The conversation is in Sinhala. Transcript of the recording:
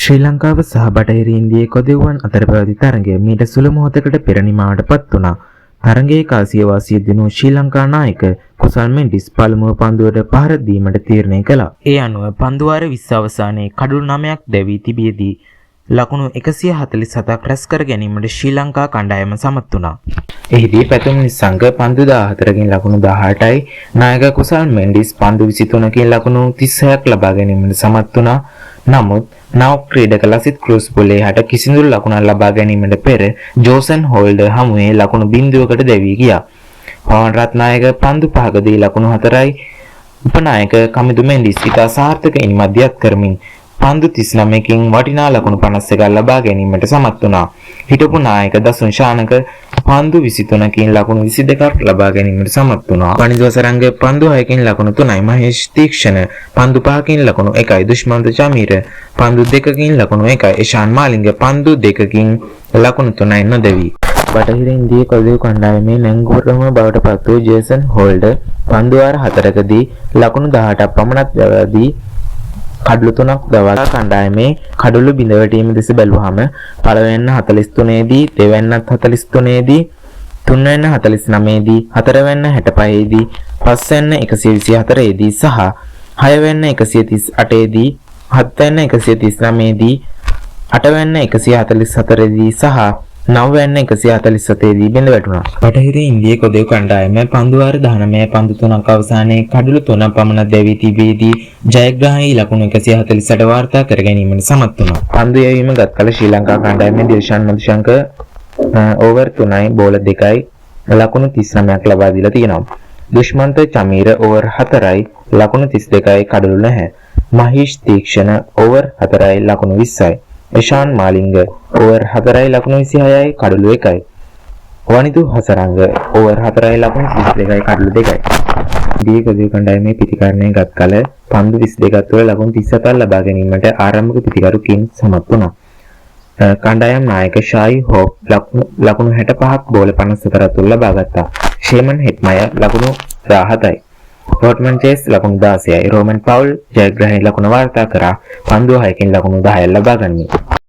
ශ්‍රී ලංකාව සහ බටහිර ඉන්දියාවේ කොදෙව්වන් අතර පැවති තරගය මීට සුළු මොහොතකට පෙර නිමාවටපත් වුණා. තරගයේ කාසිය වාසිය දිනු ශ්‍රී ලංකා නායක කුසල් මෙන්ඩිස් පළමුව පන්දුවට පහර දීමට තීරණය කළා. ඒ අනුව පන්දුවාර 20 අවසානයේ කඩුළු 9ක් දැවී තිබියදී ලකුණු 147ක් රැස් කර ගැනීමට ශ්‍රී ලංකා කණ්ඩායම සමත් වුණා. එහිදී පැතුම් නිසංග පන්දු 14කින් ලකුණු 18යි, නායක කුසල් මෙන්ඩිස් පන්දු 23කින් ලකුණු 36ක් ලබා ගැනීමට සමත් වුණා. නමුත් නව ක්‍රීඩක ලසිත් ක්‍රූස් පොලේ හට කිසිදු ලකුණක් ලබා ගැනීමට පෙර ජෝසන් හෝල්ඩර් හමුවේ ලකුණු බිඳුවකට දැවී ගියා. පවන් රත්නායක පන්දු 5කදී ලකුණු 4යි, උපනායක කමිදු මෙන්ඩිස් ඉතා සාර්ථකයින් මධ්‍යස්ථ කරමින් පන්දු 39කින් වටිනා ලකුණු 51ක් ලබා ගැනීමට සමත් වුණා. හිටපු නායක දසුන් ශානක පන්දු 23කින් ලකුණු 22ක් ලබා ගැනීමට සමත් වුණා. වනිදු වසරංග පන්දු 6කින් ලකුණු 3යි, මහේෂ් තීක්ෂණ පන්දු 5කින් ලකුණු 1යි, දුෂ්මන්ත චමීර පන්දු 2කින් ලකුණු 1යි, ඉෂාන් මාලිංග පන්දු 2කින් ලකුණු 3යි නොදැවි. බටහිර ඉන්දියාවේ කොදෙව් කණ්ඩායමේ නැංගුරම බවට පත් වූ ජේසන් හෝල්ඩර් පන්දු වාර 4කදී ලකුණු 18ක් පමණක් දැවදී කඩලු 3ක් දවා කණ්ඩායමේ කඩලු බිඳවැටීම දෙස බැලුවහම පළවෙන්න 43 දී, දෙවැන්නත් 43 දී, තුන්වැන්න 49 දී, හතරවැන්න 65 දී, පස්වැන්න 124 දී සහ හයවැන්න 138 දී, හත්වැන්න 139 දී, අටවැන්න 144 දී සහ නවවැන්න 147 දී බිඳ වැටුණා. බටහිර ඉන්දියාවේ කොදෙව් කණ්ඩායම පන්දු වාර 19 පන්දු 3ක් අවසානයේ කඩලු 3 පමණ දැවී තිබෙදී ජයග්‍රාහී ලකුණු 148 වාර්තා කර ගැනීමට සමත් වුණා. පන්දු යැවීම ගත් කල ශ්‍රී ලංකා කණ්ඩායමේ දිල්ෂාන් මදුශංක ඕවර් 3යි බෝල 2යි ලකුණු 39ක් ලබා දීලා තියෙනවා. දුෂ්මන්ත චමීර ඕවර් 4යි ලකුණු 32යි කඩලු නැහැ. මහේෂ් තීක්ෂණ ඕවර් 4යි ලකුණු 20යි. ඉෂාන් මාලිංග ඕවර් 4යි ලකුණු 26යි කඩලු 1යි. වනිදු හසරංග ඕවර් 4යි ලකුණු 32යි කඩලු 2යි. දී කොදෙව් කණ්ඩායමේ පිටිකරණය ගත් කල පන්දු 22ක් තුළ ලකුණු 37ක් ලබා ගැනීමට ආරම්භක පිටිකරු කින් සමත් වුණා. කණ්ඩායම් නායක ෂායි හෝප් ලකුණු 65ක් බෝල 54ක් තුළ ලබා ගත්තා. ෂේමන් හෙට්මය ලකුණු 17යි. රොට්මන් චේස් ලකුණු 16යි. රෝමන් පවුල් ජයග්‍රාහී ලකුණ වාර්තා කරා පන්දු 6කින් ලකුණු 10ක් ලබා ගනිමි.